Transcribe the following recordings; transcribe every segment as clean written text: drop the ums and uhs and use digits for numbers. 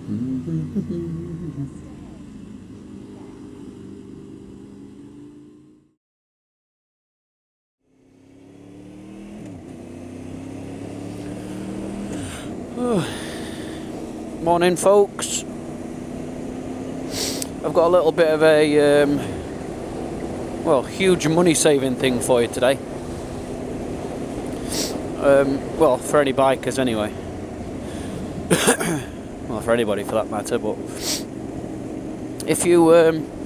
Morning, folks. I've got a little bit of a well, huge money saving thing for you today. Well, for any bikers anyway. Well, for anybody for that matter, but if you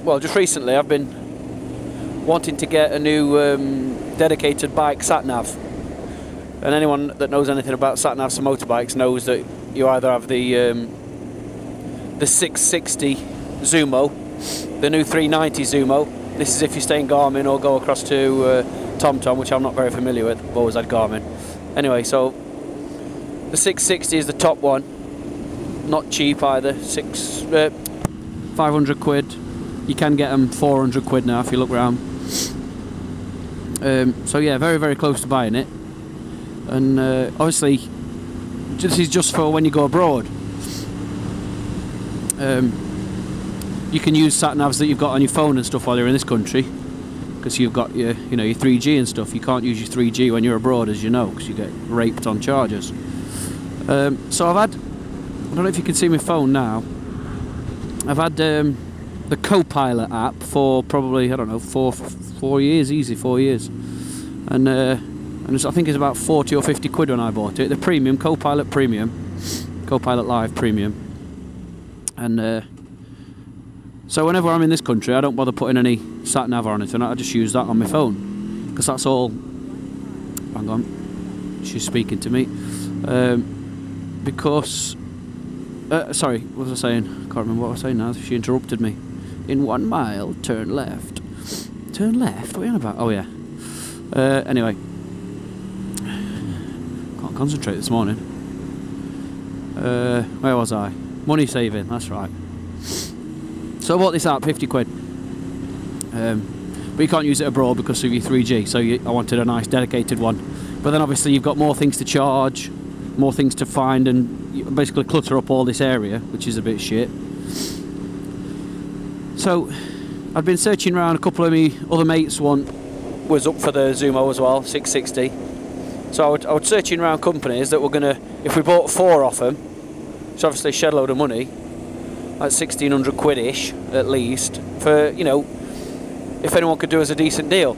well, just recently I've been wanting to get a new dedicated bike sat nav. And anyone that knows anything about sat navs for motorbikes knows that you either have the 660 Zumo, the new 390 Zumo. This is if you stay in Garmin or go across to TomTom, which I'm not very familiar with. I've always had Garmin. Anyway, so the 660 is the top one. Not cheap either. 500 quid. You can get them 400 quid now if you look around. So yeah, very, very close to buying it. And obviously, this is just for when you go abroad. You can use sat navs that you've got on your phone and stuff while you're in this country, because you've got your, you know, your 3G and stuff. You can't use your 3G when you're abroad, as you know, because you get raped on charges. So I've had, I don't know if you can see my phone now. I've had the CoPilot app for probably, I don't know, 4 years, easy 4 years, and I think it's about 40 or 50 quid when I bought it. The premium, CoPilot Premium, CoPilot Live Premium. And so whenever I'm in this country, I don't bother putting any sat nav or anything. I just use that on my phone, because that's all. Hang on, she's speaking to me. Because sorry, what was I saying? I can't remember what I was saying now. She interrupted me. In 1 mile, turn left. Turn left? What are you on about? Oh yeah. Anyway, can't concentrate this morning. Where was I? Money saving, that's right. So I bought this app, 50 quid. But you can't use it abroad because of your 3G, so I wanted a nice dedicated one. But then obviously you've got more things to charge, more things to find, and you basically clutter up all this area, which is a bit shit. So I'd been searching around. A couple of me other mates one was up for the Zumo as well, 660. So I was searching around companies that were gonna, if we bought 4 off them, it's obviously a shed load of money, like 1,600 quid-ish at least, for, you know, if anyone could do us a decent deal,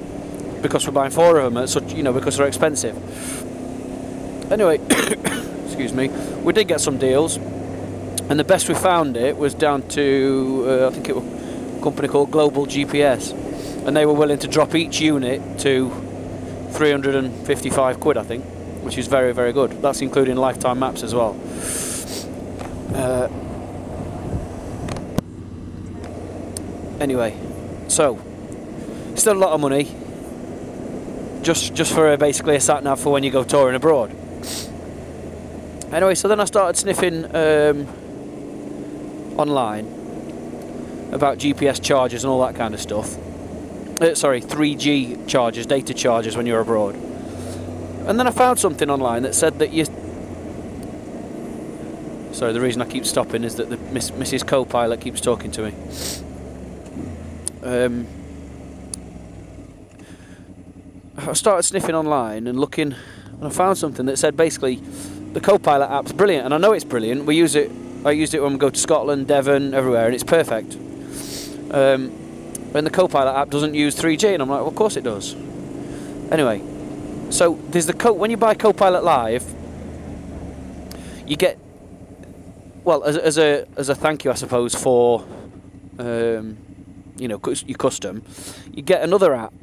because we're buying 4 of them at such, you know, because they're expensive. Anyway, excuse me, we did get some deals, and the best we found it was down to, I think it was a company called Global GPS, and they were willing to drop each unit to 355 quid, I think, which is very, very good. That's including lifetime maps as well. Anyway, so still a lot of money, just for basically a sat nav for when you go touring abroad. Anyway, so then I started sniffing online about GPS charges and all that kind of stuff. Sorry, 3G charges, data charges when you're abroad. And then I found something online that said that you... Sorry, the reason I keep stopping is that the Mrs. CoPilot keeps talking to me. I started sniffing online and looking, and I found something that said basically the CoPilot app's brilliant, and I know it's brilliant. We use it. I used it when we go to Scotland, Devon, everywhere, and it's perfect. And the CoPilot app doesn't use 3G, and I'm like, well, of course it does. Anyway, so there's the when you buy CoPilot Live, you get, well, as a thank you, I suppose, for you know, your custom, you get another app,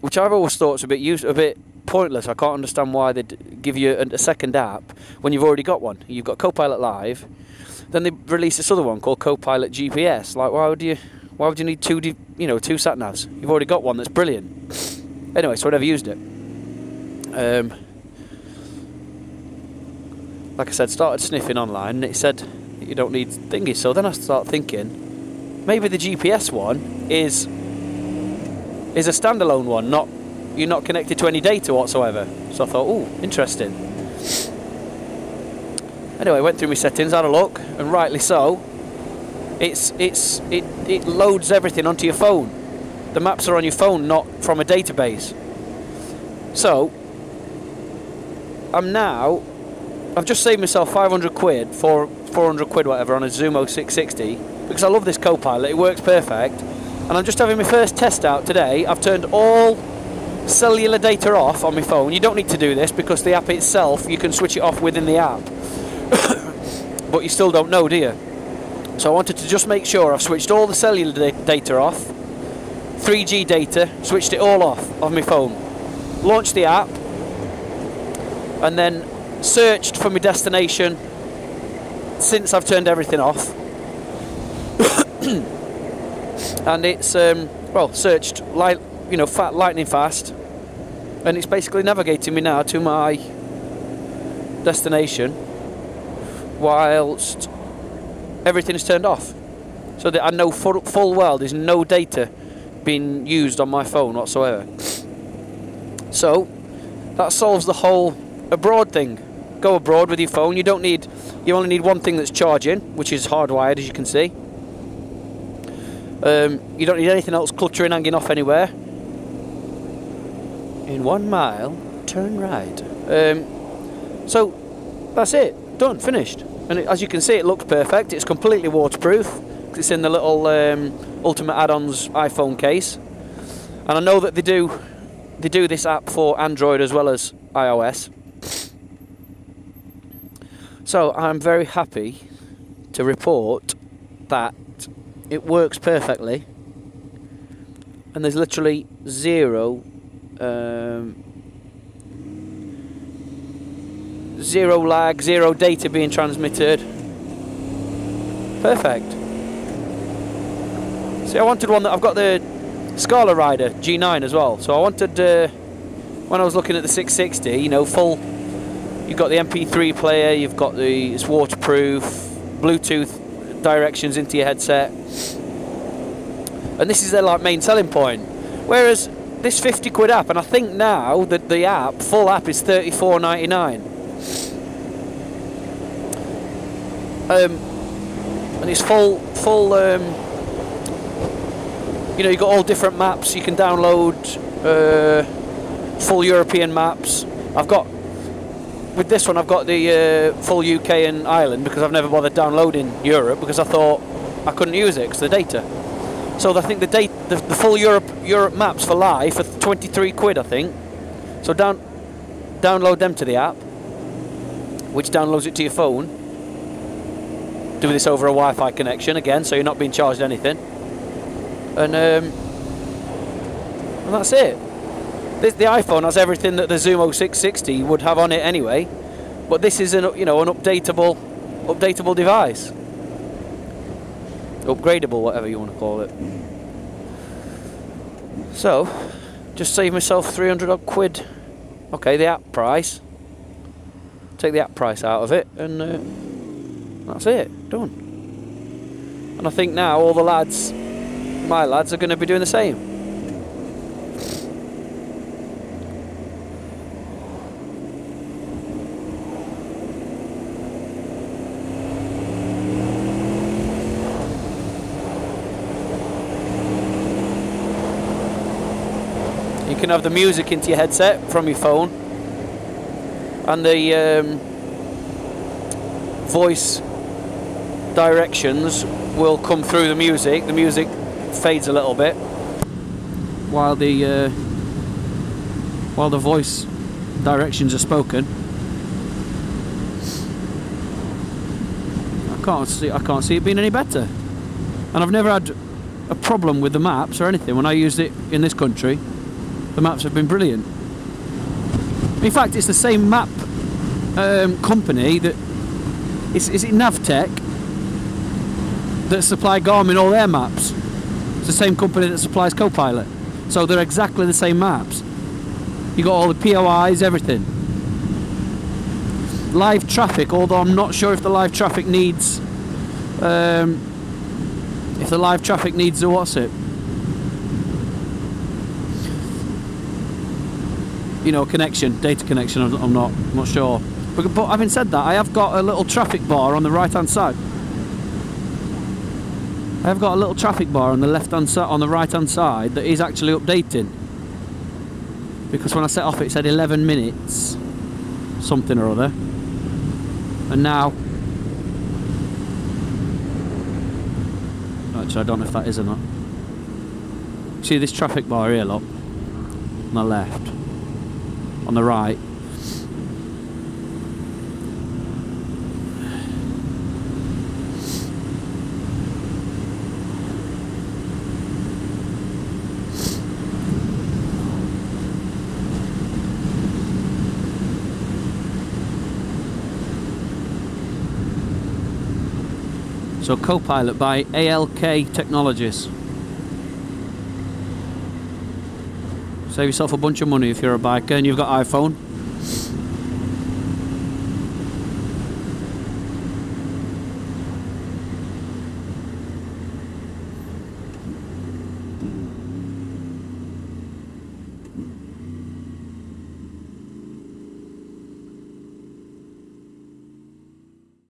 which I've always thought is a bit pointless. I can't understand why they'd give you a second app when you've already got one. You've got CoPilot Live, then they release this other one called CoPilot GPS. Like, why would you need two sat navs? You've already got one that's brilliant. Anyway, so I never used it. Like I said, started sniffing online, and it said you don't need thingies. So then I start thinking, maybe the GPS one is a standalone one, you're not connected to any data whatsoever. So I thought, oh, interesting. Anyway, went through my settings, had a look, and rightly so, it loads everything onto your phone. The maps are on your phone, not from a database. So I've just saved myself 500 quid, 400 quid whatever, on a Zumo 660 because I love this CoPilot. It works perfect, and I'm just having my first test out today. I've turned all cellular data off on my phone. You don't need to do this because the app itself, you can switch it off within the app. But you still don't know, do you? So I wanted to just make sure I've switched all the cellular data off, 3G data, switched it all off on my phone, launched the app, and then searched for my destination since I've turned everything off. And it's well, searched lightning fast, and it's basically navigating me now to my destination whilst everything is turned off, so that I know full well there's no data being used on my phone whatsoever. So that solves the whole abroad thing. Go abroad with your phone. You only need one thing that's charging, which is hardwired, as you can see. You don't need anything else cluttering, hanging off anywhere. In 1 mile, turn right. So that's it, done, finished. And as you can see, it looks perfect. It's completely waterproof. It's in the little Ultimate Add-ons iPhone case, and I know that they do this app for Android as well as iOS. So I'm very happy to report that it works perfectly, and there's literally zero lag, zero data being transmitted. Perfect. See, I wanted one that I've got the Scala Rider G9 as well, so I wanted when I was looking at the 660, you know, full. You've got the MP3 player, you've got it's waterproof, Bluetooth directions into your headset, and this is their like main selling point. Whereas this 50 quid app, and I think now that the full app is £34.99, and it's full. You know, you've got all different maps. You can download full European maps. With this one, I've got the full UK and Ireland because I've never bothered downloading Europe because I thought I couldn't use it because of the data. So I think the full Europe maps for live for 23 quid, I think. So download them to the app, which downloads it to your phone. Do this over a Wi-Fi connection again, so you're not being charged anything. And that's it. The iPhone has everything that the Zumo 660 would have on it anyway, but this is an updatable device, upgradable, whatever you want to call it. So, just saved myself 300 odd quid. Okay, the app price. Take the app price out of it, and that's it, done. And I think now all the lads, my lads, are going to be doing the same. You can have the music into your headset from your phone, and the voice directions will come through the music. The music fades a little bit while the voice directions are spoken. I can't see it being any better, and I've never had a problem with the maps or anything when I used it in this country. The maps have been brilliant. In fact, it's the same map company that is it Navtech that supply Garmin all their maps. It's the same company that supplies CoPilot, so they're exactly the same maps. You got all the POIs, everything. Live traffic, although I'm not sure if the live traffic needs the what's it? You know, connection, data connection. I'm not sure. But having said that, I have got a little traffic bar on the right hand side. I've got a little traffic bar on the left-hand side, on the right-hand side, that is actually updating. Because when I set off, it said 11 minutes, something or other, and now, actually, I don't know if that is or not. See this traffic bar here, look, on the left, on the right. So CoPilot by ALK Technologies. Save yourself a bunch of money if you're a biker and you've got iPhone.